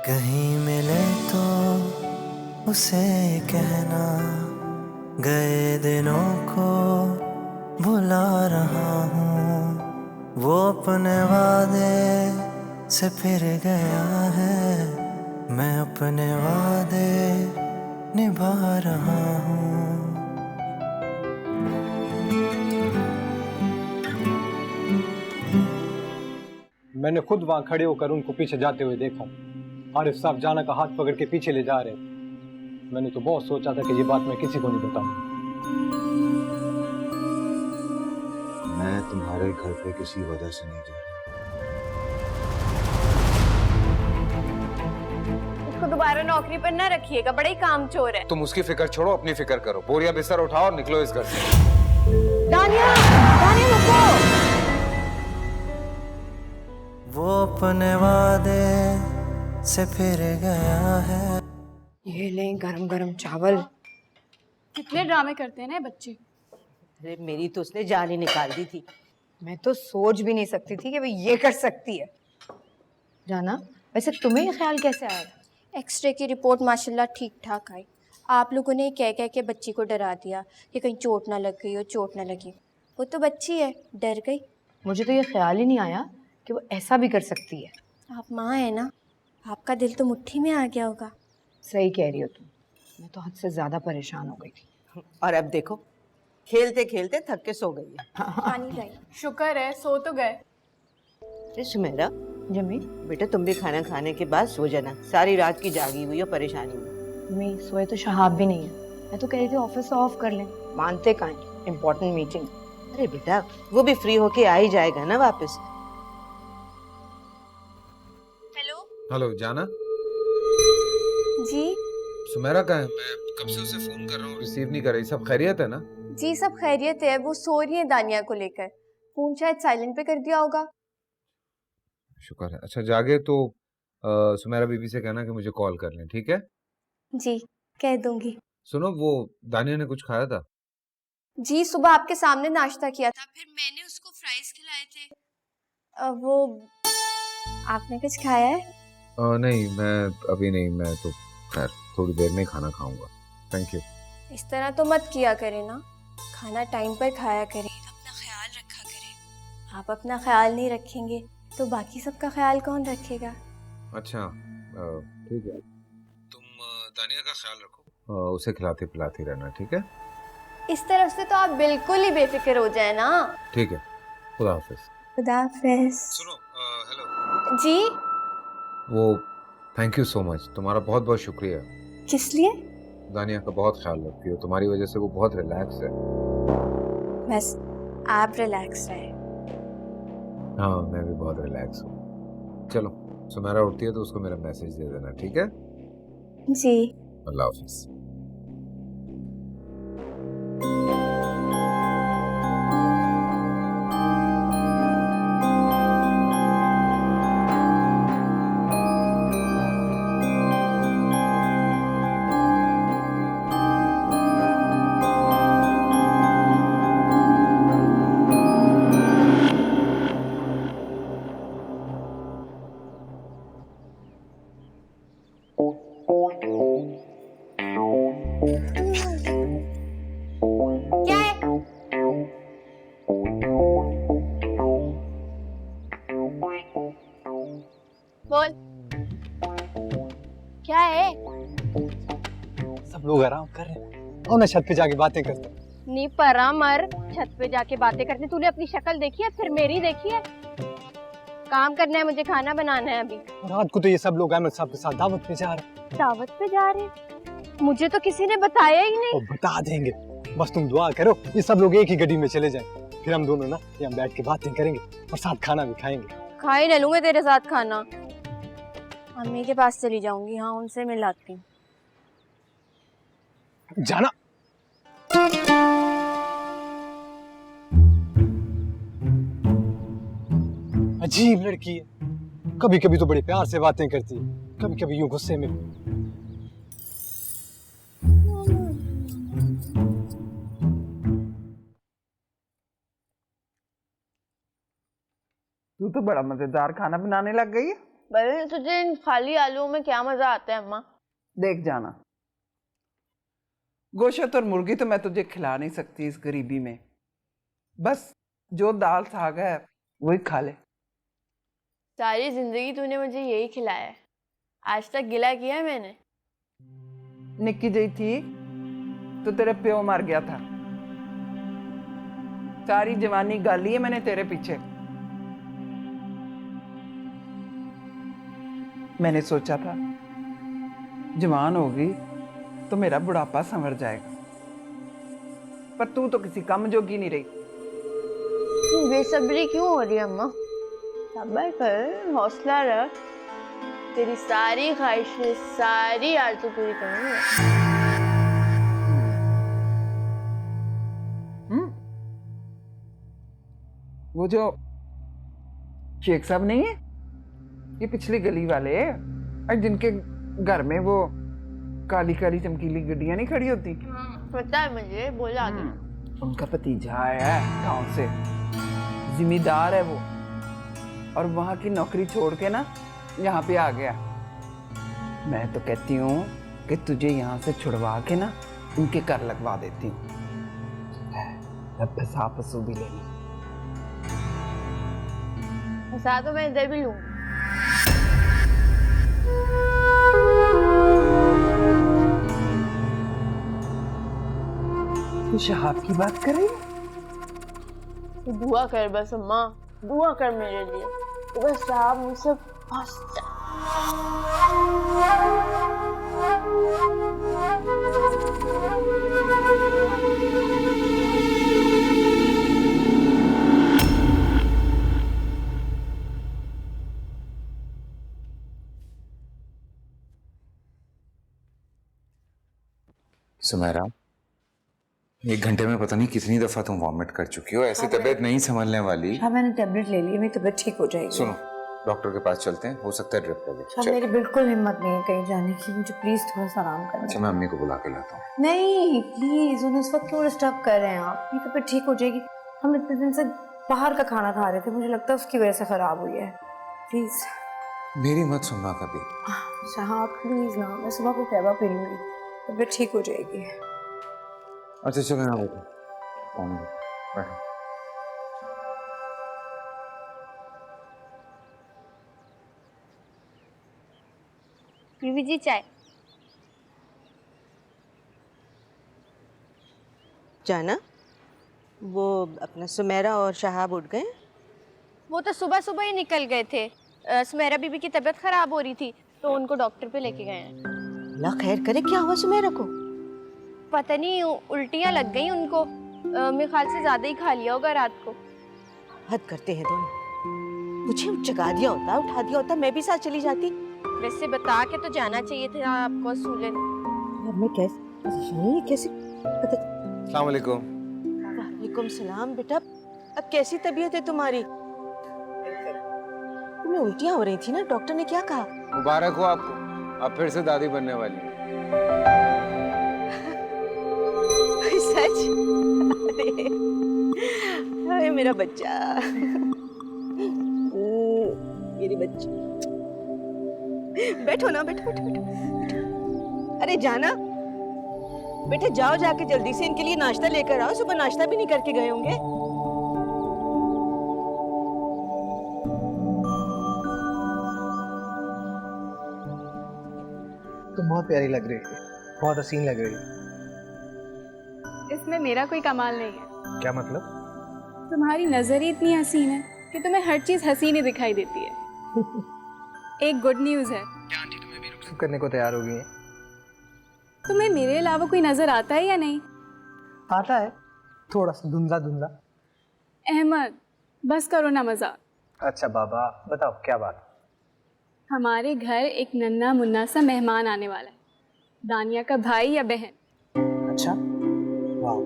कहीं मिले तो उसे कहना, गए दिनों को भुला रहा हूँ। वो अपने वादे से फिर गया है, मैं अपने वादे निभा रहा हूँ। मैंने खुद वहां खड़े होकर उनको पीछे जाते हुए देखा। आरिफ साहब जाना का हाथ पकड़ के पीछे ले जा रहे थे। मैंने तो बहुत सोचा था कि ये बात मैं किसी को नहीं बताऊंगा। मैं तुम्हारे घर पे किसी वजह से नहीं जा रहा। उसको दोबारा नौकरी पर ना रखिएगा, बड़ा ही कामचोर है। तुम उसकी फिक्र छोड़ो, अपनी फिक्र करो। बोरिया बिस्तर उठाओ और निकलो इस घर से। दानिया, दानिया रुको। वो अपने वादे से फिर गया है। ये लें गरम गरम चावल। कितने ड्रामे करते हैं ना ये बच्चे। अरे मेरी तो उसने जान ही निकाल दी थी। मैं तो सोच भी नहीं सकती थी कि वो ये कर सकती है। जाना, वैसे तुम्हें ये ख्याल कैसे आया? एक्सरे की रिपोर्ट माशाल्लाह ठीक ठाक आई। आप लोगों ने कह कह के बच्ची को डरा दिया कि कहीं चोट ना लग गई हो, चोट ना लगी। वो तो बच्ची है, डर गई। मुझे तो ये ख्याल ही नहीं आया कि वो ऐसा भी कर सकती है। आप माँ है ना, आपका दिल तो मुट्ठी में आ गया होगा। सही कह रही हो तुम। मैं तो हद से ज्यादा परेशान हो गई थी। और अब देखो, खेलते खेलते थक के सो गई है। पानी लाई। शुक्र है सो तो गए। अरे सुमेरा, जमी, बेटा तुम भी खाना खाने के बाद सो जाना। सारी रात की जागी हुई हो, परेशानी में। मम्मी सोए तो शहाब भी नहीं है। मैं तो कह रही थी ऑफिस ऑफ कर लें, मानते कहाँ, इम्पोर्टेंट मीटिंग। अरे बेटा, वो भी फ्री होके आ ही जाएगा ना वापस। हेलो हेलो जाना, जी। सुमेरा कहाँ है? मैं कब से उसे फोन कर रहा हूँ, रिसीव नहीं कर रही। सब खैरियत है ना? जी सब खैरियत है। वो सो रही है दानिया को लेकर। फोन शायद साइलेंट पे कर दिया होगा। शुक्र है। अच्छा जागे तो सुमेरा बीबी से कहना कि मुझे कॉल कर लें, ठीक है? जी कह दूंगी। सुनो, वो दानिया ने कुछ खाया था? जी सुबह आपके सामने नाश्ता किया था, फिर मैंने उसको फ्राइज खिलाए थे। वो आपने कुछ खाया है? नहीं, मैं अभी नहीं। मैं तो खैर थोड़ी देर में खाना खाऊंगा। Thank you. इस तरह तो मत किया करें ना, खाना टाइम पर खाया करें, अपना ख्याल रखा करें। आप अपना ख्याल नहीं रखेंगे तो बाकी सबका ख्याल कौन रखेगा? अच्छा ठीक है। तुम दानिया का ख्याल रखो, उसे खिलाती पिलाती रहना, ठीक है? इस तरफ से तो आप बिल्कुल ही बेफिक्र हो जाए ना। ठीक है, खुदा हाफिज। खुदा हाफिज। सुनो, हेलो जी। वो थैंक यू सो मच, तुम्हारा बहुत बहुत शुक्रिया। किस लिए? दानिया का बहुत ख्याल रखती हो, तुम्हारी वजह से वो बहुत रिलैक्स है। बस आप रिलैक्स रहे। हाँ मैं भी बहुत रिलैक्स हूँ। चलो, सुमेरा उठती है तो उसको मेरा मैसेज दे देना, ठीक है? जी। अल्लाह हाफिज। क्या है? बोल, क्या है? सब लोग आराम कर रहे हैं। आओ ना छत पे जाके बातें करते हैं। नी परा मर, छत पे जाके बातें करते। तूने अपनी शक्ल देखी है, फिर मेरी देखी है? काम करना है मुझे, खाना बनाना है अभी। रात को तो ये सब लोग अहमद साहब के साथ दावत पे जा रहे हैं। दावत पे जा रहे हैं? मुझे तो किसी ने बताया ही नहीं। और बता देंगे, बस तुम दुआ करो ये सब लोग एक ही गड्डी में चले जाएं। फिर हम दोनों ना यहाँ बैठ के बातें करेंगे और साथ खाना भी खाएंगे। खा ही ले लूंगे तेरे साथ खाना। अम्मी के पास चली जाऊंगी, हाँ उनसे मिलाती हूँ। जाना। अजीब लड़की है, कभी कभी तो बड़े प्यार से बातें करती है, कभी कभी यूं गुस्से में। तू तो बड़ा मजेदार खाना बनाने लग गई है। पर तुझे इन खाली आलूओं में क्या मजा आता है अम्मा? देख जाना, गोश्त और मुर्गी तो मैं तुझे खिला नहीं सकती इस गरीबी में। बस जो दाल साग है वही खा ले। सारी जिंदगी तूने मुझे यही खिलाया है, आज तक गिला किया है मैंने? निक्की जी थी तो तेरे प्यो मर गया था, सारी जवानी गाली है मैंने तेरे पीछे। मैंने सोचा था जवान होगी तो मेरा बुढ़ापा संवर जाएगा, पर तू तो किसी काम जोगी नहीं रही। बेसब्री क्यों हो रही है अम्मा? सब्र कर, हौसला रख, तेरी सारी ख्वाहिशें, सारी आरज़ू पूरी करूंगी। वो जो शेख साहब नहीं है, ये पिछली गली वाले, और जिनके घर में वो काली काली चमकीली गड्डियां नहीं खड़ी होती, पता है मुझे, बोला आगे। उनका भतीजा है गांव से, जिम्मेदार है वो, और वहां की नौकरी छोड़ के ना यहाँ पे आ गया। मैं तो कहती हूँ कि तुझे यहाँ से छुड़वा के ना उनके कर लगवा देती हूँ, फसा फसू भी ले ली। फसा तो मैं इधर भी लूंगी। तू शहाब की बात कर रही है? तू दुआ कर बस अम्मा, दुआ कर मेरे लिए, तो बस साहब मुझसे फंस जा। सुमेरा, 1 घंटे में पता नहीं कितनी दफा तुम वॉमिट कर चुकी हो। ऐसी तबीयत नहीं संभलने वाली। हाँ मैंने टेबलेट ले ली, मेरी तबीयत ठीक हो जाएगी। सुनो, डॉक्टर के पास चलते हैं, हो सकता है ड्रिप लगे। हाँ, मेरी बिल्कुल हिम्मत नहीं है कहीं जाने की, मुझे प्लीज थोड़ा सा आराम करना। अच्छा, मैं अम्मी को बुला के लाता हूँ। नहीं प्लीज, उन्हें इस वक्त क्यों डिस्टर्ब कर रहे हैं आप? मेरी तबीयत ठीक हो जाएगी। हम इतने दिन से बाहर का खाना खा रहे थे, मुझे लगता है उसकी वजह से खराब हुई है। प्लीज मेरी मत सुनना कभी। साहब प्लीज ना, मैं सुबह को कहवा पी लूंगी, तबीयत ठीक हो जाएगी। अच्छा चलो, यहाँ बैठो, बैठो। बीवी जी चाय। जाना, वो अपना सुमेरा और शहाब उठ गए? वो तो सुबह सुबह ही निकल गए थे। सुमेरा बीबी की तबीयत खराब हो रही थी तो उनको डॉक्टर पे लेके गए हैं। अल्लाह खैर करे, क्या हुआ सुमेरा को? पता नहीं, उल्टियां लग गई उनको। मेरे ख्याल से ज्यादा ही खा लिया होगा रात को। हद करते हैं दोनों। मुझे जगा दिया होता, उठा दिया होता, मैं भी साथ चली जाती। वैसे बता के तो जाना चाहिए था आपको सूलन। मैं कैसे पता? अस्सलाम वालेकुम। वालेकुम सलाम। बेटा, अब कैसी तबीयत है तुम्हारी? तुम्हें उल्टियां हो रही थी ना, डॉक्टर ने क्या कहा? मुबारक हो आपको, अब फिर से दादी बनने वाली। सच? अरे मेरा बच्चा, मेरी बच्ची, बैठो ना, बैठो बैठो बैठो। अरे जाना बेटे, जाओ जाके जल्दी से इनके लिए नाश्ता लेकर आओ, सुबह नाश्ता भी नहीं करके गए होंगे। तुम बहुत प्यारी लग रही है, बहुत हसीन लग रही है। इसमें मेरा कोई कमाल नहीं है। क्या मतलब? तुम्हारी नजर ही इतनी हसीन है कि तुम्हें हर चीज हसीन ही दिखाई देती है। एक गुड न्यूज है, क्या आंटी तुम्हें भी रुखसत करने को तैयार हो गई है? तुम्हें मेरे अलावा कोई नजर आता है या नहीं? आता है, थोड़ा सा धुंधला धुंधला। अहमद, बस करो ना मजाक। अच्छा बाबा, बताओ क्या बात? हमारे घर एक नन्हा मुन्ना सा मेहमान आने वाला है, दानिया का भाई या बहन। अच्छा, वाह,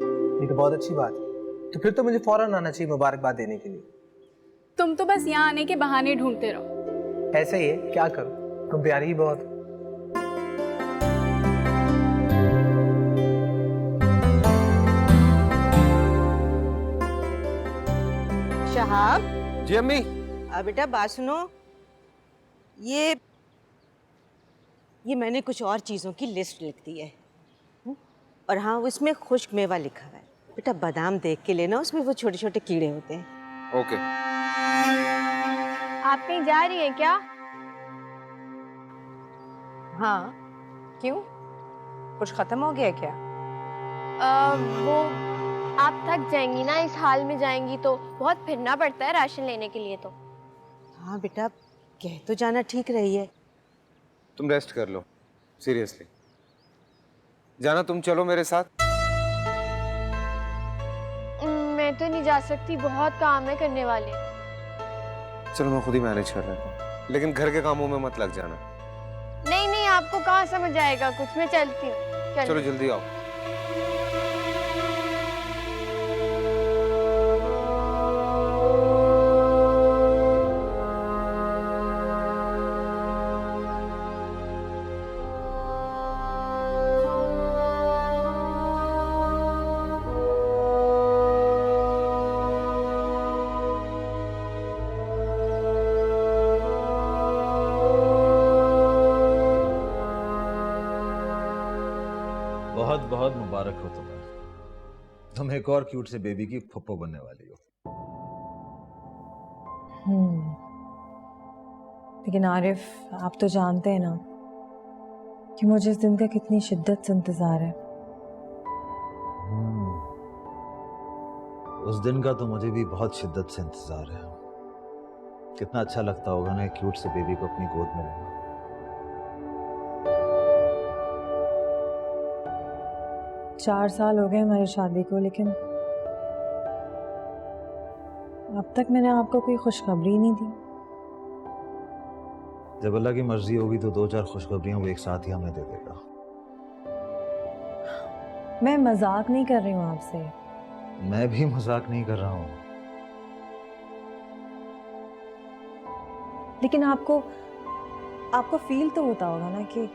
ये तो बहुत अच्छी बात है। तो फिर तो मुझे फौरन आना चाहिए मुबारकबाद देने के लिए। तुम तो बस यहाँ आने के बहाने ढूंढते रहो। ऐसा ही है, क्या करूं, तुम प्यारी ही बहुत। शहाब। जी अम्मी। बेटा बात सुनो, ये मैंने कुछ और चीज़ों की लिस्ट लिख दी है। और हाँ, उसमें खुश्क मेवा लिखा हुआ है। बेटा बादाम देख के लेना, उसमें वो छोटे छोटे कीड़े होते हैं। ओके। आप कहीं जा रही हैं क्या? हाँ, क्यों? कुछ खत्म हो गया क्या? वो आप थक जाएंगी ना, इस हाल में जाएंगी तो बहुत फिरना पड़ता है राशन लेने के लिए। तो हाँ बेटा, कह तो जाना ठीक रही है। तुम रेस्ट कर लो, सीरियसली। जाना, तुम चलो मेरे साथ। मैं तो नहीं जा सकती, बहुत काम है करने वाले। चलो मैं खुद ही मैनेज कर लेता हूँ, लेकिन घर के कामों में मत लग जाना। नहीं नहीं, आपको कहाँ समझ आएगा कुछ, मैं चलती हूँ। चलो जल्दी आओ। बहुत बहुत मुबारक हो तुम्हें। तुम एक और क्यूट से बेबी की फुप्पो बनने वाली हो। लेकिन आरिफ, आप तो जानते हैं ना कि मुझे इस दिन का कितनी शिद्दत से इंतजार है। उस दिन का तो मुझे भी बहुत शिद्दत से इंतजार है। कितना अच्छा लगता होगा ना एक क्यूट से बेबी को अपनी गोद में लेना। 4 साल हो गए हमारी शादी को, लेकिन अब तक मैंने आपको कोई खुशखबरी नहीं दी। जब अल्लाह की मर्जी होगी तो 2-4 खुशखबरियां वो एक साथ ही हमें दे देगा। मैं मजाक नहीं कर रही हूँ आपसे। मैं भी मजाक नहीं कर रहा हूँ। लेकिन आपको फील तो होता होगा ना कि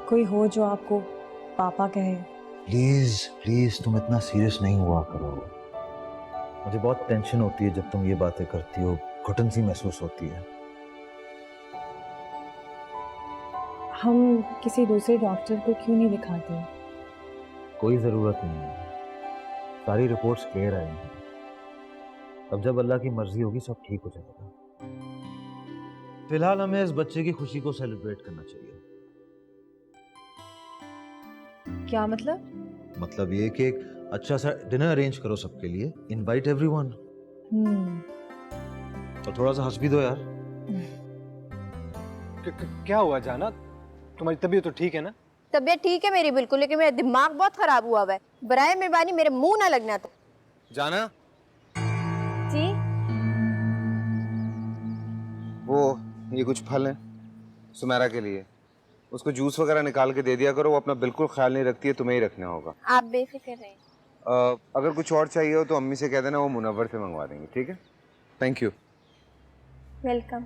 कोई हो जो आपको पापा कहे। प्लीज प्लीज तुम इतना सीरियस नहीं हुआ करो। मुझे बहुत टेंशन होती है जब तुम ये बातें करती हो, घुटन सी महसूस होती है। हम किसी दूसरे डॉक्टर को क्यों नहीं दिखाते? कोई जरूरत नहीं है, सारी रिपोर्ट्स क्लियर आई हैं। अब जब अल्लाह की मर्जी होगी सब ठीक हो जाएगा। फिलहाल हमें इस बच्चे की खुशी को सेलिब्रेट करना चाहिए। क्या मतलब? मतलब ये कि एक अच्छा सा डिनर अरेंज करो सबके लिए, इनवाइट एवरीवन। तो थोड़ा सा हंस भी दो यार। क्या हुआ जाना? तुम्हारी तबीयत तो ठीक है ना? तबीयत ठीक है मेरी बिल्कुल, लेकिन मेरा दिमाग बहुत खराब हुआ है। बराए मेहरबानी मेरे मुंह ना लगना। तो जाना, जी वो ये कुछ फल हैं सुमेरा के लिए, उसको जूस वगैरह निकाल के दे दिया करो। वो अपना बिल्कुल ख्याल नहीं रखती है, तुम्हें ही रखना होगा। आप बेफिक्र रहें। अगर कुछ और चाहिए हो तो अम्मी से कह देना, वो मुनव्वर से मंगवा देंगे। ठीक है? Thank you. वेलकम।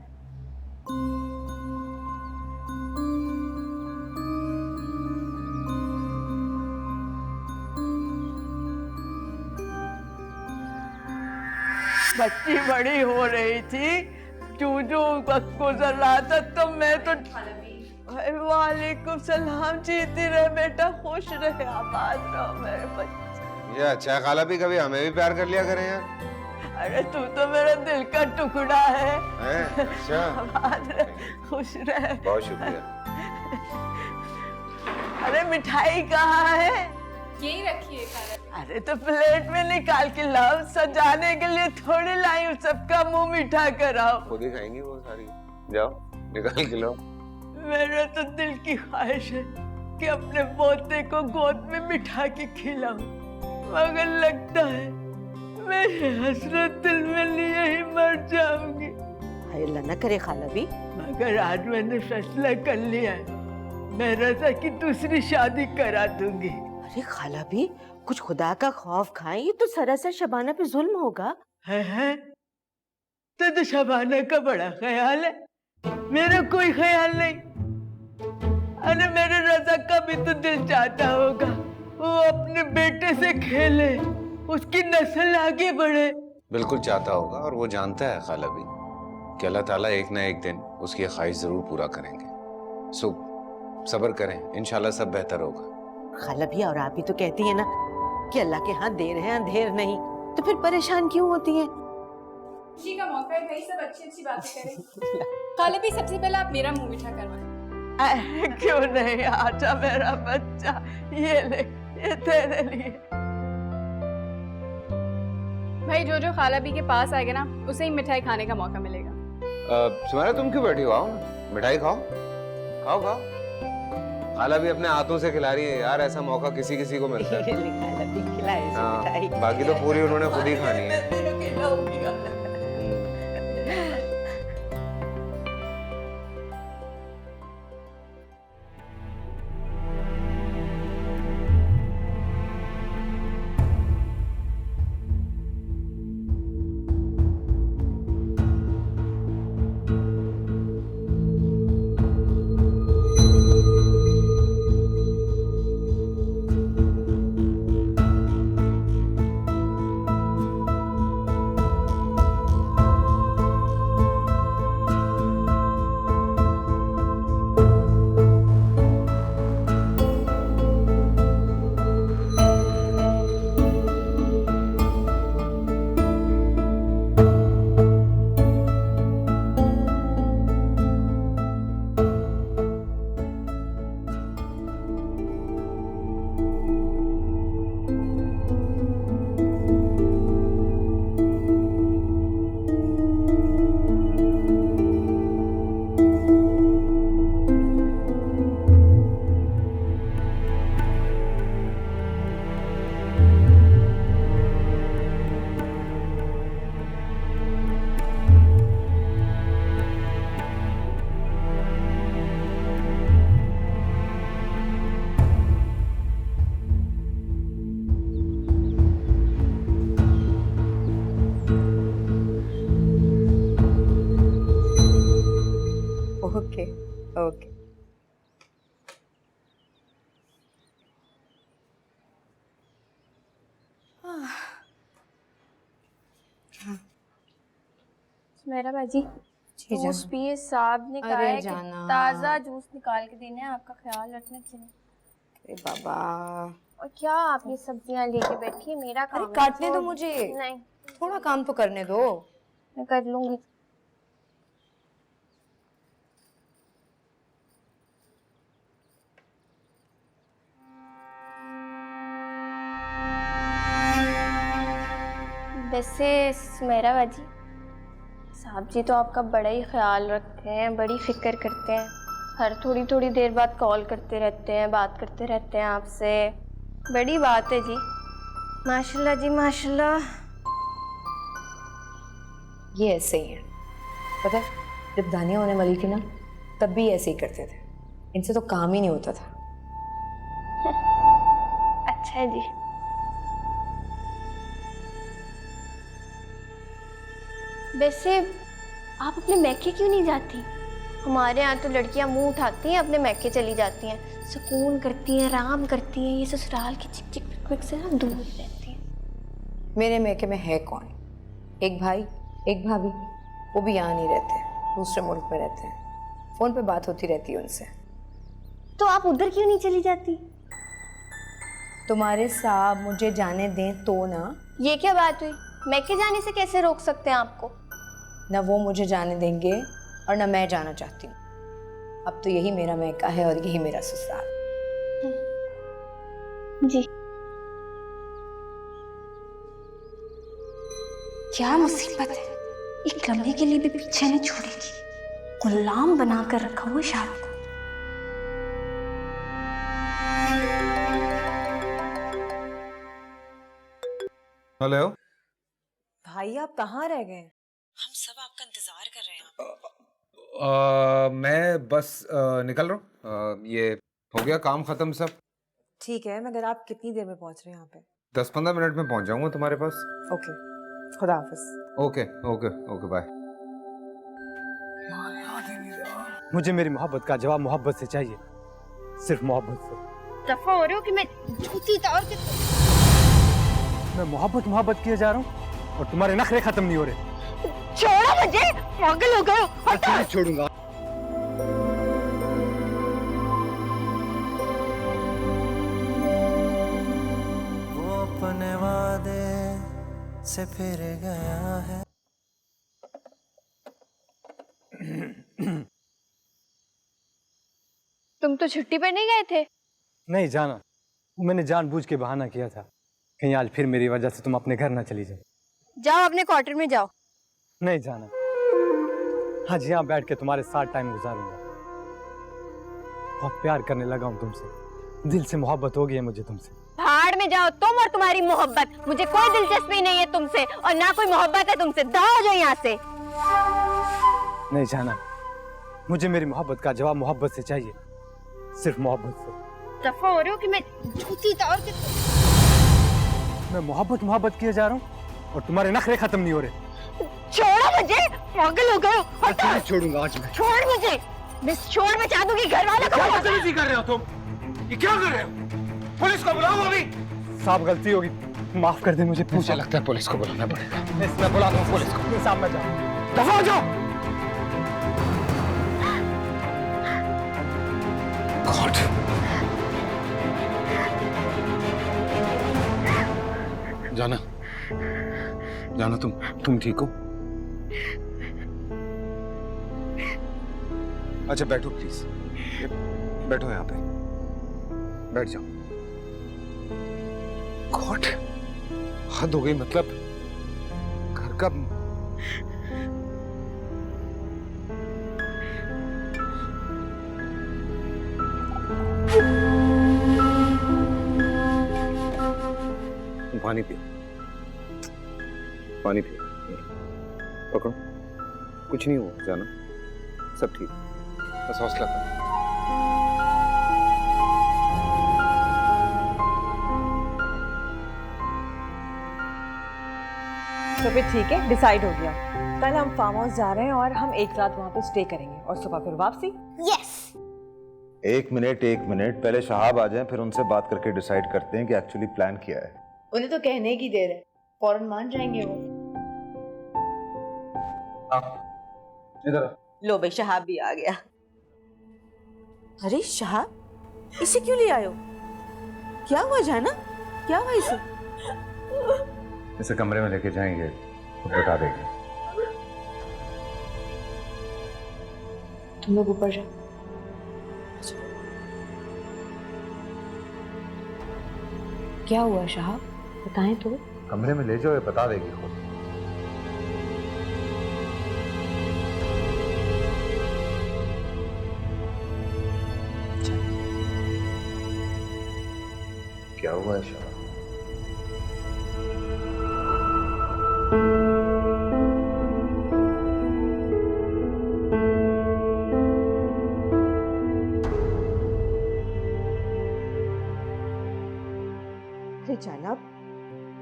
बच्ची बड़ी हो रही थी, चूचू वक्त गुजर रहा था तो मैं तो। वालेकुम सलाम, जीती रहे बेटा, खुश रहे, आबाद रहो मेरे बच्चे। ये अच्छा खाला भी कभी हमें भी प्यार कर लिया करें यार। अरे तू तो मेरा दिल का टुकड़ा है। अच्छा, आबाद रहे, खुश रहे। बहुत शुक्रिया। अरे मिठाई कहाँ है? यही रखिए खाला। अरे तो प्लेट में निकाल के लाओ, सजाने के लिए थोड़ी लाई हूँ, सबका मुंह मीठा कराओ। खुद ही खाएंगी वो सारी। जाओ निकाल के लो। मेरा तो दिल की ख्वाहिश है कि अपने पोते को गोद में बिठा के खिलाऊं, मगर लगता है मेरे हसरत दिल में लिए ही मर जाऊंगी। अल्लाह न करे खाला भी, मगर आज मैंने फैसला कर लिया है, मैं रज़ा की दूसरी शादी करा दूंगी। अरे खाला भी, कुछ खुदा का खौफ खाएं, ये तो सरासर शबाना पे जुल्म होगा। है? तो शबाना का बड़ा ख्याल है, मेरा कोई ख्याल नहीं। अरे मेरे रज़ा का भी तो दिल चाहता होगा वो अपने बेटे से खेले, उसकी नस्ल आगे बढ़े। बिल्कुल चाहता होगा, और वो जानता है खाला भी कि अल्लाह ताला एक ना एक दिन उसकी ख्वाहिश जरूर पूरा करेंगे। सो सब्र करें, इंशाल्लाह सब बेहतर होगा। खाला भी और आप भी तो कहती है ना कि अल्लाह के हाथ देर है अंधेर नहीं, तो फिर परेशान क्यों होती है? खुशी का मौका है भाई, सब अच्छी अच्छी बातें करें। खाले भी सबसे पहले आप मेरा मुंह मीठा करवाएं। क्यों नहीं, आजा मेरा बच्चा, ये ले, ये तेरे लिए। भाई जो जो खाला भी के पास आएगा ना, उसे ही मिठाई खाने का मौका मिलेगा। सुमाइरा तुम क्यों बैठी हो? आओ मिठाई खाओ, खाओ खाओ। खाला भी अपने हाथों से खिला रही है यार, ऐसा मौका किसी किसी को मिलता है। खाला भी खिलाए इसे हाँ, मिठाई। बाकी तो पूरी उन्होंने खुद ही खानी है। Okay okay. मेरा बाजी जी जूस जान। पिए, साहब ने कहा अरे है कि जाना। ताज़ा जूस निकाल के देना है, आपका ख्याल रखना चाहिए। अरे बाबा, और क्या आप ये सब्जियां लेके बैठिए, मेरा काम अरे है। काटने दो मुझे, नहीं, थोड़ा काम तो करने दो। मैं कर लूंगी। वैसे सुमेरा बाजी, साहब जी तो आपका बड़ा ही ख्याल रखते हैं, बड़ी फिक्र करते हैं। हर थोड़ी थोड़ी देर बाद कॉल करते रहते हैं, बात करते रहते हैं आपसे। बड़ी बात है जी, माशाल्लाह जी माशाल्लाह। ये ऐसे ही है, पता है जब दानिया होने वाली थी ना, तब भी ऐसे ही करते थे। इनसे तो काम ही नहीं होता था। अच्छा है जी। वैसे आप अपने मैके क्यों नहीं जाती? हमारे यहाँ तो लड़कियाँ मुंह उठाती हैं, अपने मैके चली जाती हैं, सुकून करती हैं, आराम करती हैं। ये ससुराल की चिक चिक पिक पिक से ना दूर रहती हैं। मेरे मैके में है कौन? एक भाई, एक भाभी, वो भी यहाँ नहीं रहते, दूसरे मुल्क में रहते हैं। फोन पे बात होती रहती है उनसे। तो आप उधर क्यों नहीं चली जाती? तुम्हारे साहब मुझे जाने दें तो ना। ये क्या बात हुई? मैके जाने से कैसे रोक सकते हैं आपको? ना वो मुझे जाने देंगे और ना मैं जाना चाहती हूँ। अब तो यही मेरा मैका है और यही मेरा ससुराल। जी। क्या मुसीबत है, एक लम्हे के लिए भी पीछे नहीं छोड़ेगी। गुलाम बनाकर रखा हुआ शाहरुख को। हेलो भाई आप कहाँ रह गए? हम सब आपका इंतजार कर रहे हैं। मैं बस निकल रहा हूँ। ये हो गया काम खत्म सब। ठीक है, मगर आप कितनी देर में पहुंच रहे हैं यहाँ पे? 10-15 मिनट में पहुंच जाऊंगा तुम्हारे पास। ओके, खुदा हाफिज। Okay okay okay bye. मुझे मेरी मोहब्बत का जवाब मोहब्बत से चाहिए, सिर्फ मोहब्बत से। दफा हो रहे हो कि मैं जूती तार के। मैं मोहब्बत किए जा रहा हूँ और तुम्हारे नखरे खत्म नहीं हो रहे। छोड़ो मुझे, पागल हो गए हो? नहीं छोड़ूंगा। वो अपने वादे से फिर गया है। तुम तो छुट्टी पर नहीं गए थे? नहीं जाना, मैंने जानबूझ के बहाना किया था कहीं आज फिर मेरी वजह से तुम अपने घर ना चली जाओ। जाओ अपने क्वार्टर में जाओ। नहीं जाना, आज यहाँ बैठ के तुम्हारे साथ टाइम गुजारूंगा। बहुत प्यार करने लगा हूँ तुमसे, दिल से मोहब्बत हो गई है मुझे तुमसे। भाड़ में जाओ तुम और तुम्हारी मोहब्बत, मुझे कोई दिलचस्पी नहीं है तुमसे और ना कोई मोहब्बत है तुमसे। जाओ जो यहाँ से। नहीं जाना, मुझे मेरी मोहब्बत का जवाब मोहब्बत से चाहिए, सिर्फ मोहब्बत से। दफा हो रहे हो कि मैं जूती तोड़ के। मैं मोहब्बत किए जा रहा हूँ और तुम्हारे नखरे खत्म नहीं हो रहे। छोड़ो मुझे, पागल हो गए हो? नहीं छोड़ूंगा आज मैं। छोड़ मुझे, मैं शोर मचा दूंगी घर वालों को। क्या बदतमीजी कर रहे हो तुम? ये क्या कर रहे हो? पुलिस को बुलाओ अभी। साहब गलती होगी, माफ कर दे मुझे। मुझे लगता है पुलिस को बुलाना पड़ेगा। मैं बुलाता हूँ पुलिस को। साहब मैं जाऊँ, दफा हो जाओ। गॉड, जाना तुम ठीक हो? अच्छा बैठो प्लीज, बैठो यहाँ पे, बैठ जाओ। गॉड, हद हो गई। मतलब घर का पानी पियो, पानी पियो, पकड़ो। कुछ नहीं हुआ जाना, सब ठीक, बस हौसला करो। तो फिर ठीक है, डिसाइड हो गया। कल हम फार्म हाउस जा रहे हैं और हम एक रात वहाँ पे स्टे करेंगे और सुबह फिर वापसी। यस। एक मिनट पहले शहाब आ जाएं, फिर उनसे बात करके डिसाइड करते हैं कि एक्चुअली प्लान क्या है। उन्हें तो कहने की देर है, फौरन मान जाएंगे वो। इधर लो भाई, शहाब भी आ गया। अरे शहाब, इसे क्यों ले आयो? क्या हुआ जाना, क्या हुआ इसे? इसे कमरे में लेके जाएंगे, खुद बता देंगे। तुम लोग ऊपर जाओ। क्या हुआ शहाब, बताएं तो। कमरे में ले जाओ, ये बता देगी खुद। क्या हुआ है शहाब? अरे जनाब,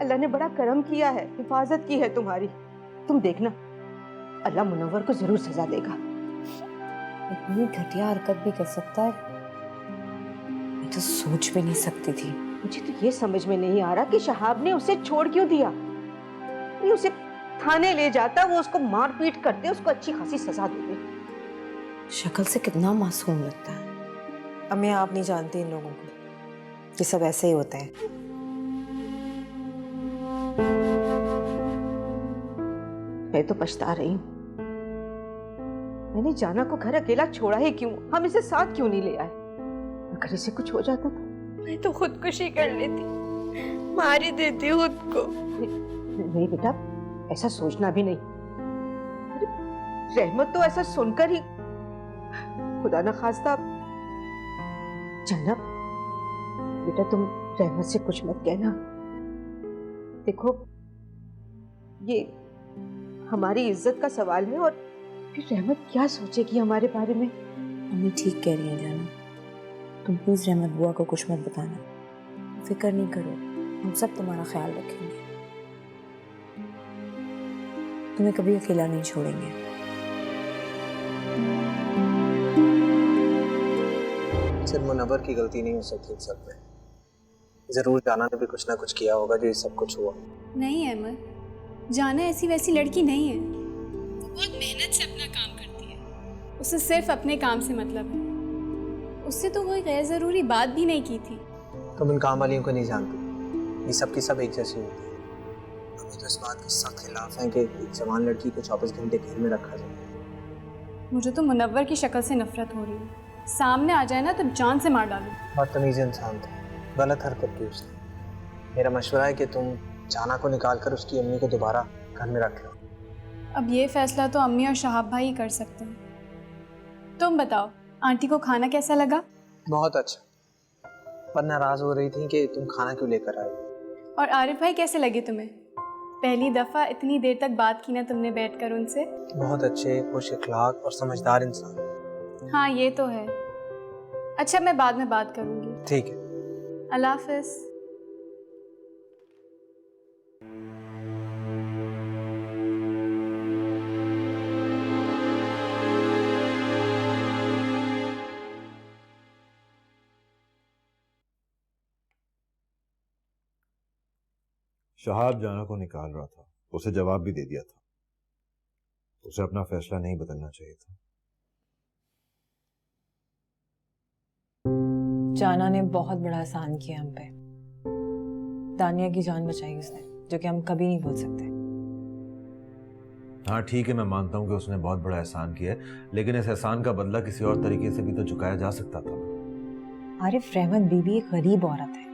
अल्लाह ने बड़ा करम किया है, हिफाजत की है तुम्हारी। तुम देखना, अल्लाह मुनव्वर को जरूर सजा देगा। इतनी घटिया हरकत भी कर सकता है, मैं तो सोच भी नहीं सकती थी। मुझे तो ये समझ में नहीं आ रहा कि शहाब ने उसे छोड़ क्यों दिया। नहीं, उसे थाने ले जाता, वो उसको मार पीट करते, उसको अच्छी खासी सजा देते। शक्ल से कितना मासूम लगता है। अब मैं आप नहीं जानती इन लोगों को, ये सब ऐसे ही होते हैं। मैं तो पछता रही हूँ, मैंने जाना को घर अकेला छोड़ा ही क्यों? हम इसे साथ क्यों नहीं ले आए? अगर इसे कुछ हो जाता तो मैं तो खुदकुशी कर लेती, मार ही देती खुद को। नहीं बेटा, ऐसा सोचना भी नहीं। अरे, रहमत तो ऐसा सुनकर ही, खुदा न खास्ता। जन्नत बेटा, तुम रहमत से कुछ मत कहना। देखो, ये हमारी इज्जत का सवाल है और फिर रहमत क्या सोचेगी हमारे बारे में। मम्मी ठीक कह रही है जाना, तुम प्लीज रहमत बुआ को कुछ मत बताना। फिक्र नहीं करो, हम सब तुम्हारा ख्याल रखेंगे, तुम्हें कभी अकेला नहीं छोड़ेंगे। सिर्फ मुनव्वर की गलती नहीं हो सकती सब में, जरूर जाना ने भी कुछ ना कुछ किया होगा जो ये सब कुछ हुआ। नहीं अहमद, जाना ऐसी वैसी लड़की नहीं है। बहुत मेहनत से अपना उसे सिर्फ अपने काम से मतलब है। उससे तो कोई गैर ज़रूरी बात भी नहीं की थी। तुम इन काम वालियों को नहीं जानती, ये सब की सब एक जैसी होती है। अभी तो इस बात के सख्त खिलाफ हैं कि एक जवान लड़की को 24 घंटे घर में रखा जाए। मुझे तो मुनव्वर की शक्ल से नफरत हो रही है। सामने आ जाए ना तो जान से मार डालूं। बदतमीज़ इंसान था, गलत हरकत की उसने। मेरा मशवरा है कि तुम जाना को निकाल कर उसकी अम्मी को दोबारा घर में रख लो। अब ये फैसला तो अम्मी और शहाब भाई ही कर सकते हैं। तुम बताओ, आंटी को खाना कैसा लगा? बहुत अच्छा, पर नाराज हो रही थी कि तुम खाना क्यों लेकर आए। और आरिफ भाई कैसे लगे तुम्हें? पहली दफ़ा इतनी देर तक बात की ना तुमने बैठकर उनसे। बहुत अच्छे, खुश इखलाक और समझदार इंसान। हाँ ये तो है। अच्छा मैं बाद में बात करूँगी। ठीक है, अल्लाह हाफ़िज़। शहाब जाना को निकाल रहा था, उसे जवाब भी दे दिया था। उसे अपना फैसला नहीं बदलना चाहिए था। जाना ने बहुत बड़ा एहसान किया हम पे। दानिया की जान बचाई उसने, जो कि हम कभी नहीं भूल सकते। हाँ ठीक है, मैं मानता हूँ कि उसने बहुत बड़ा एहसान किया है, लेकिन इस एहसान का बदला किसी और तरीके से भी तो चुकाया जा सकता था। आरिफ, रहमत बीबी एक गरीब औरत है।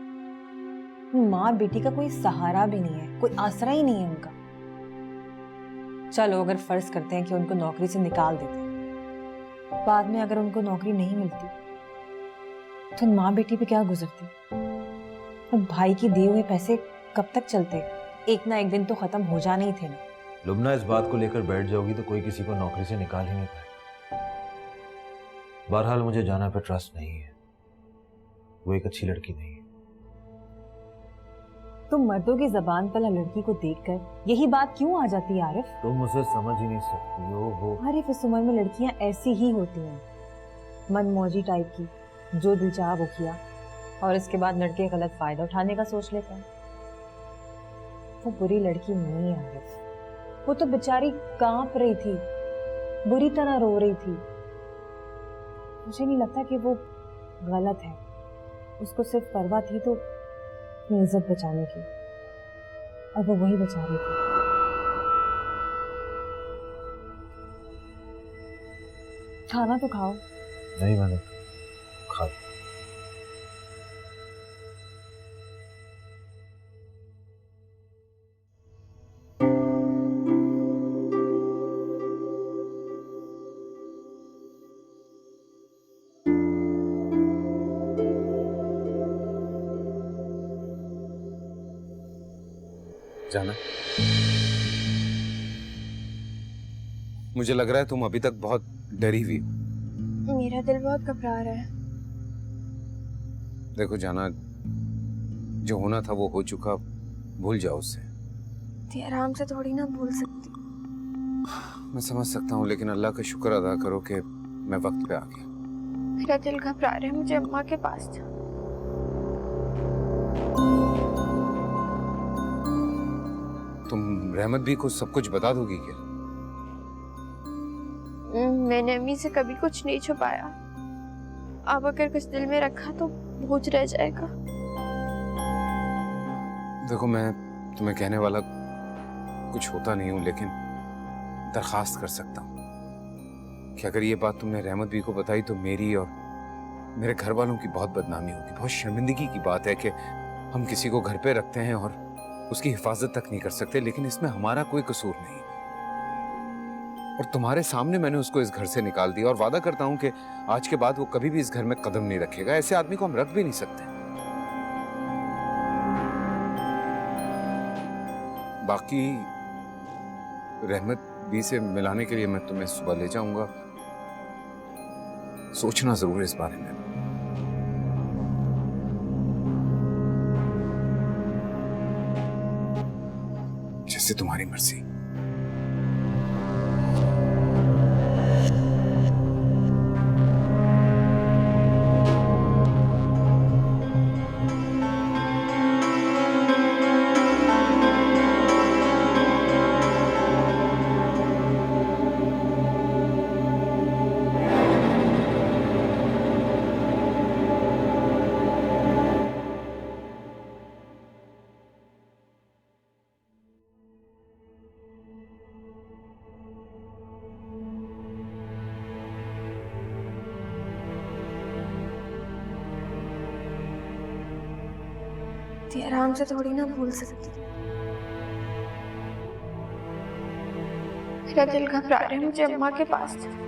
माँ बेटी का कोई सहारा भी नहीं है, कोई आसरा ही नहीं है उनका। चलो अगर फर्ज करते हैं कि उनको नौकरी से निकाल देते, बाद में अगर उनको नौकरी नहीं मिलती तो माँ बेटी पे क्या गुजरती? और भाई की दिए हुए पैसे कब तक चलते? एक ना एक दिन तो खत्म हो जाने ही थे ना। लुबना, इस बात को लेकर बैठ जाओगी तो कोई किसी को नौकरी से निकाल ही नहीं पाए। बहरहाल मुझे जाना पे ट्रस्ट नहीं है, वो एक अच्छी लड़की नहीं है। तुम मर्दों की जबान पर लड़की को देखकर यही बात क्यों आ जाती है आरिफ? तुम मुझे समझ ही नहीं सकती हो। वो आरिफ, इस उम्र में लड़कियां ऐसी ही होती हैं, मनमौजी टाइप की, जो दिल चाहा वो किया, और इसके बाद लड़के गलत फायदा उठाने का सोच लेते हैं। वो बुरी लड़की नहीं है आरिफ, वो तो बेचारी कांप रही थी, बुरी तरह रो रही थी। मुझे नहीं लगता कि वो गलत है। उसको सिर्फ परवाह थी तो अपनी इज्जत बचाने की, और वो वही बचा रही थी। खाना तो खाओ। नहीं, मैंने खा। जाना, मुझे लग रहा है तुम अभी तक बहुत डरी हुई हो। मेरा दिल बहुत घबरा रहा है। देखो जाना, जो होना था वो हो चुका, भूल जाओ उससे। इतनी आराम से थोड़ी ना भूल सकती। मैं समझ सकता हूँ, लेकिन अल्लाह का शुक्र अदा करो कि मैं वक्त पे आ गया। मेरा दिल घबरा रहा है, मुझे अम्मा के पास जाना। तुम रहमत भी को सब कुछ बता दोगी क्या? मैंने अम्मी से कभी कुछ नहीं छुपाया। अब अगर कुछ दिल में रखा तो बोझ रह जाएगा। देखो, मैं तुम्हें कहने वाला कुछ होता नहीं हूँ, लेकिन दरखास्त कर सकता हूँ कि अगर ये बात तुमने रहमत भी को बताई तो मेरी और मेरे घर वालों की बहुत बदनामी होगी। बहुत शर्मिंदगी की बात है कि हम किसी को घर पे रखते हैं और उसकी हिफाजत तक नहीं कर सकते, लेकिन इसमें हमारा कोई कसूर नहीं। और तुम्हारे सामने मैंने उसको इस घर से निकाल दिया, और वादा करता हूं कि आज के बाद वो कभी भी इस घर में कदम नहीं रखेगा। ऐसे आदमी को हम रख भी नहीं सकते। बाकी रहमत बी से मिलाने के लिए मैं तुम्हें सुबह ले जाऊंगा। सोचना जरूर इस बारे में। जैसे तुम्हारी मर्जी। इतनी आराम से थोड़ी ना भूल सकती। मेरा दिल घबरा रहा है मुझे अम्मा के पास जाना।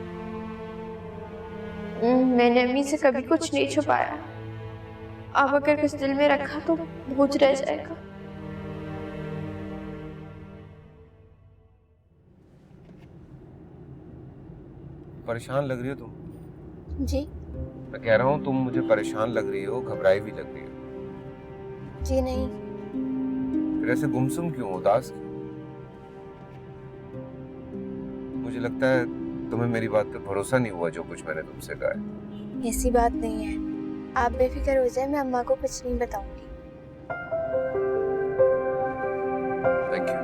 मैंने अम्मी से कभी कुछ नहीं छुपाया, अब अगर कुछ दिल में रखा तो बोझ रह जाएगा। परेशान लग रही हो तुम। जी मैं कह रहा हूँ तुम मुझे परेशान लग रही हो, घबराई भी लग रही हो। जी नहीं। फिर ऐसे गुमसुम क्यों, उदास क्यों? मुझे लगता है तुम्हें मेरी बात पे भरोसा नहीं हुआ जो कुछ मैंने तुमसे कहा है। ऐसी बात नहीं है, आप बेफिक्र हो जाए, मैं अम्मा को कुछ नहीं बताऊंगी। Thank you.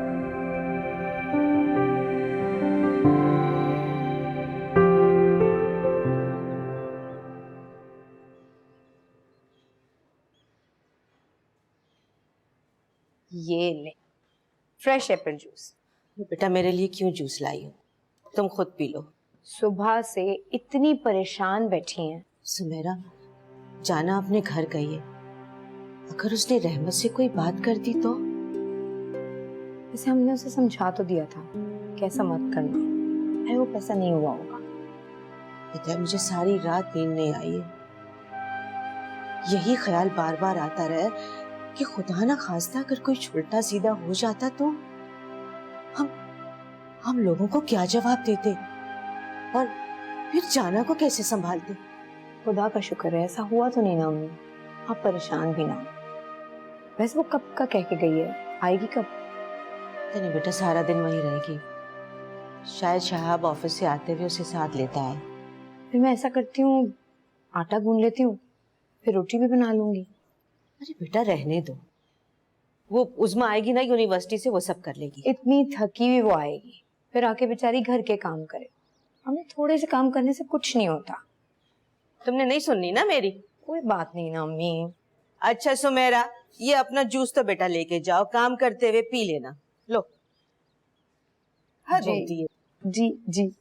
ये ले फ्रेश एप्पल जूस। बेटा मेरे लिए क्यों जूस लाई हो, तुम खुद पी लो। सुबह से इतनी परेशान बैठी हैं। सुमेरा, जाना अपने घर गई है, अगर उसने रहमत से कोई बात कर दी तो? वैसे हमने उसे समझा तो दिया था कि ऐसा मत करना, आई होप ऐसा नहीं हुआ होगा। बेटा मुझे सारी रात नींद नहीं आई है, यही ख्याल बार बार आता रहा कि खुदा ना खास्ता अगर कोई उल्टा सीधा हो जाता तो हम लोगों को क्या जवाब देते और फिर जाना को कैसे संभालते? खुदा का शुक्र है ऐसा हुआ तो नहीं ना अम्मी, आप परेशान भी ना। वैसे वो कब का कह के गई है, आएगी कब? नहीं बेटा, सारा दिन वहीं रहेगी, शायद शहाब ऑफिस से आते हुए उसे साथ लेता है। फिर मैं ऐसा करती हूँ, आटा गूंद लेती हूँ, फिर रोटी भी बना लूंगी। अरे बेटा रहने दो, वो उज़्मा आएगी ना यूनिवर्सिटी से, वो सब कर लेगी। इतनी थकी हुई वो आएगी, फिर आके बेचारी घर के काम करे। हमें थोड़े से काम करने से कुछ नहीं होता। तुमने नहीं सुननी ना मेरी? कोई बात नहीं ना अम्मी। अच्छा सुमेरा, ये अपना जूस तो बेटा लेके जाओ, काम करते हुए पी लेना। लो। हद होती है। जी जी।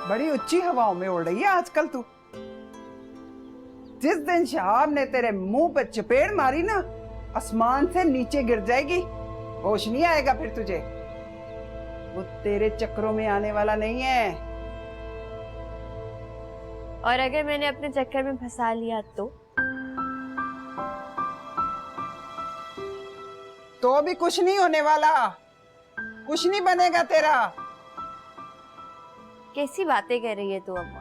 बड़ी ऊंची हवाओं में उड़ रही है आजकल तू। जिस दिन शहाब ने तेरे मुंह पे चपेट मारी ना, आसमान से नीचे गिर जाएगी, होश नहीं आएगा फिर तुझे। वो तेरे चक्करों में आने वाला नहीं है। और अगर मैंने अपने चक्कर में फंसा लिया तो भी कुछ नहीं होने वाला, कुछ नहीं बनेगा तेरा। कैसी बातें कर रही है तू अम्मा?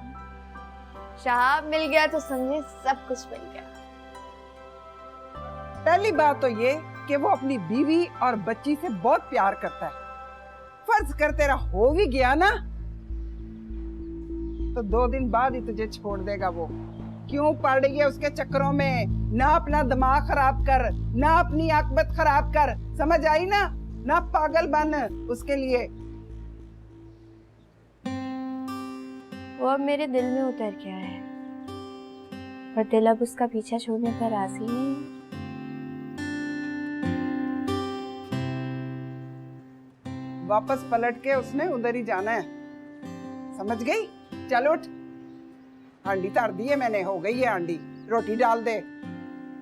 शहाब मिल गया तो समझे सब कुछ मिल गया। पहली बात तो ये कि वो अपनी बीवी और बच्ची से बहुत प्यार करता है। फर्ज कर तेरा हो भी गया ना, तो 2 दिन बाद ही तुझे छोड़ देगा वो। क्यों पड़ रही है उसके चक्करों में? ना अपना दिमाग खराब कर, ना अपनी आकबत खराब कर, समझ आई ना? ना पागल बन उसके लिए। वो अब मेरे दिल में उतर गया है, पर दिल अब उसका पीछा छोड़ने पर राजी नहीं है। वापस पलट के उसने उधर ही जाना है, समझ गई? चल उठ, हांडी तार दी है मैंने, हो गई है हांडी, रोटी डाल दे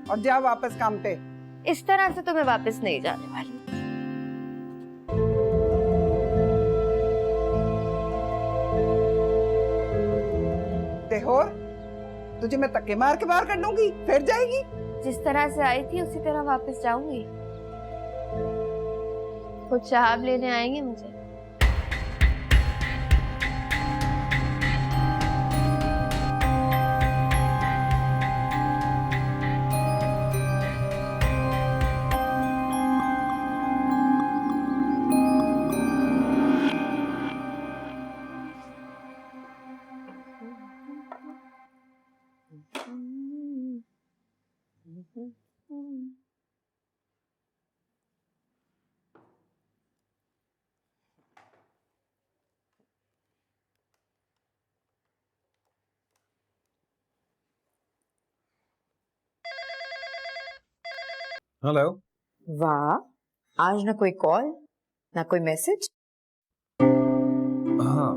और जा वापस काम पे। इस तरह से तो मैं वापस नहीं जाने वाली। और तुझे मैं धक्के मार के बाहर कर दूंगी, फिर जाएगी। जिस तरह से आई थी उसी तरह वापस जाऊंगी। खुद शहाब लेने आएंगे मुझे। हेलो। वाह, आज ना कोई कॉल ना कोई मैसेज। हाँ,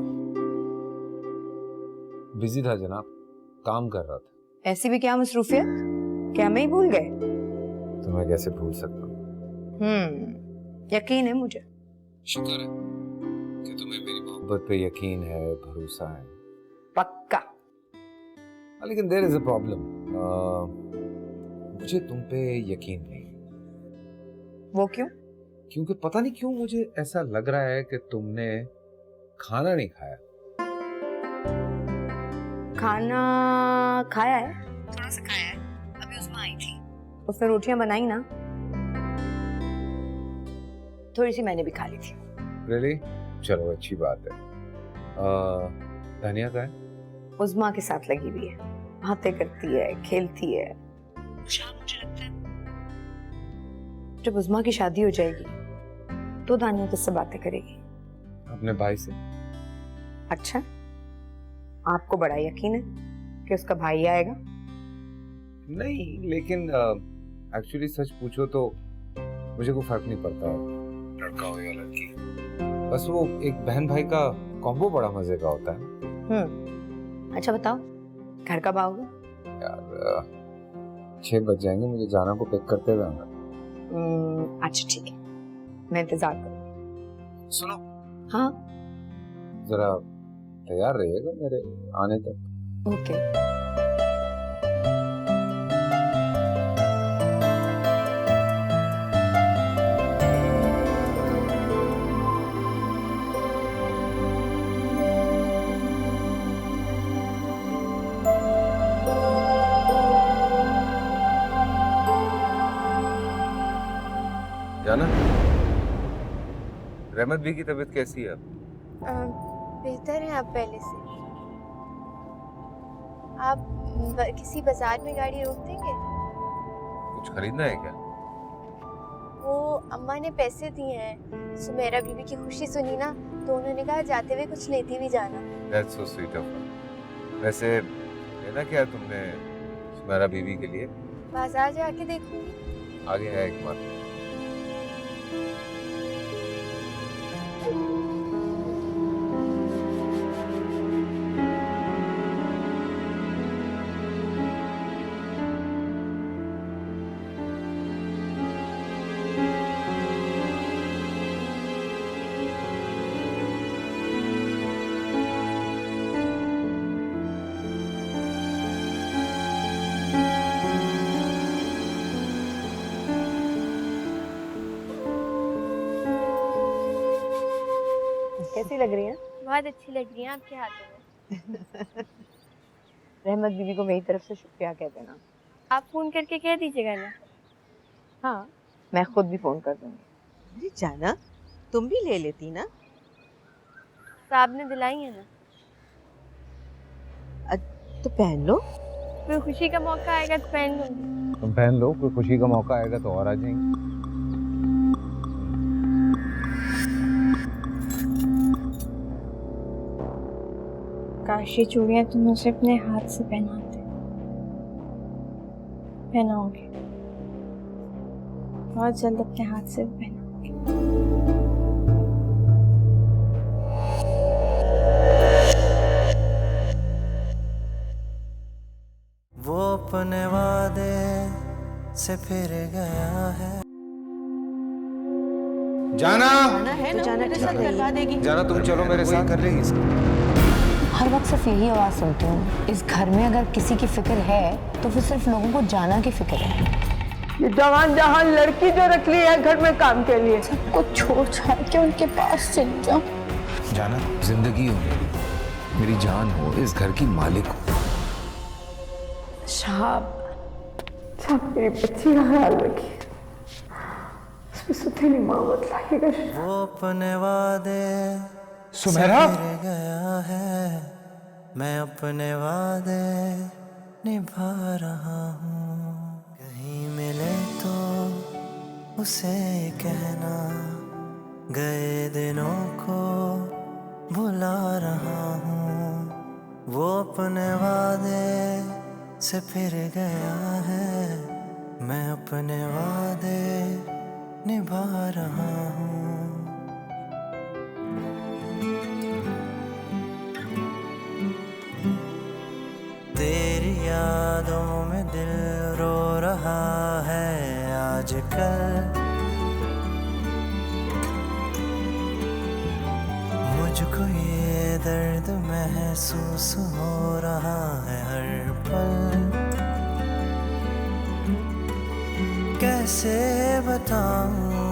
बिजी था जनाब, काम कर रहा था। ऐसी भी क्या मसरूफियत, क्या मैं ही भूल गए? तो मैं कैसे भूल सकता हूँ? यकीन है मुझे। शुक्र है कि तुम्हें मेरी मोहब्बत पे यकीन है, भरोसा है। पक्का। लेकिन देयर इज अ प्रॉब्लम, मुझे तुम पे यकीन नहीं। वो क्यों? क्योंकि पता नहीं क्यों मुझे ऐसा लग रहा है कि तुमने खाना नहीं खाया। खाना खाया है, थोड़ा सा खाया है। अभी उसमें आई थी, उसने रोटियां बनाई ना, थोड़ी सी मैंने भी खा ली थी। रियली? चलो अच्छी बात है। धनिया का है? उज़्मा के साथ लगी हुई है, बातें करती है, खेलती है। शाम मुझे लगता है जब उज़्मा की शादी हो जाएगी तो दानिया किससे बातें करेगी? अपने भाई से। अच्छा, आपको बड़ा यकीन है कि उसका भाई आएगा? नहीं, लेकिन एक्चुअली सच पूछो तो मुझे कोई फर्क नहीं पड़ता लड़का हो या लड़की। बस वो एक बहन भाई का कॉम्बो बड़ा मजे का होता है। अच्छा बताओ, घर कब आओगे? यार 6 बज जाएंगे, मुझे जाना को पिक करते हुए आना। अच्छा ठीक है, मैं इंतजार करूँ। सुनो। हाँ। जरा तैयार रहिएगा मेरे आने तक। ओके। जाना, रहमत भी की तबीयत कैसी है? बेहतर है आप पहले से। आप किसी बाजार में गाड़ी रोक देंगे? कुछ खरीदना है क्या? वो अम्मा ने पैसे दिए हैं, सुमेरा बीबी की खुशी सुनी ना, तो उन्होंने कहा जाते हुए कुछ लेती भी जाना। That's so sweet of her। वैसे लेना क्या है तुमने सुमेरा बीबी के लिए? बाजार जाके देखूंगी। आगे है एक मार्केट। कैसी लग रही है? बहुत अच्छी लग रही है आपके हाथों में। रहमत बीबी को मेरी तरफ से शुक्रिया कह देना। आप फोन करके कह दीजिएगा ना। हाँ, मैं खुद भी फोन कर दूंगी। अरे जाना, तुम भी ले लेती ना। साहब ने दिलाई है ना। तो पहन लो। कोई खुशी का मौका आएगा तो पहन लूंगी। तुम पहन लो, कोई खुशी का मौका आएगा तो और आ जाएंगे। काश ये चूड़ियां तुम उसे अपने हाथ से पहनाते। पहनाओगे, बहुत जल्द अपने हाथ से पहनाओगे। वो अपने वादे से फिर गया है। जाना है ना, जाना ठीक करवा देगी। जाना, तुम चलो मेरे साथ। कर लेगी इसका। हर वक्त सिर्फ यही आवाज सुनती हूँ, इस घर में अगर किसी की फिक्र है तो फिर सिर्फ लोगों को जाना की फिक्र है। ये जवान जहां लड़की जो रख ली है घर में काम के लिए, सबको छोड़ छाड़ के उनके पास चली जाओ। जाना, जिंदगी हो मेरी जान हो, इस घर की मालिक हो। साहब मेरी बच्ची का ख्याल रखिए, उसमें सुथेली माँ बतलाइएगा। वो अपने वादे सुमेरा, फिर गया है, मैं अपने वादे निभा रहा हूँ। कहीं मिले तो उसे कहना, गए दिनों को भुला रहा हूँ। वो अपने वादे से फिर गया है, मैं अपने वादे निभा रहा हूँ। तेरी यादों में दिल रो रहा है आजकल। मुझको ये दर्द महसूस हो रहा है हर पल। कैसे बताऊं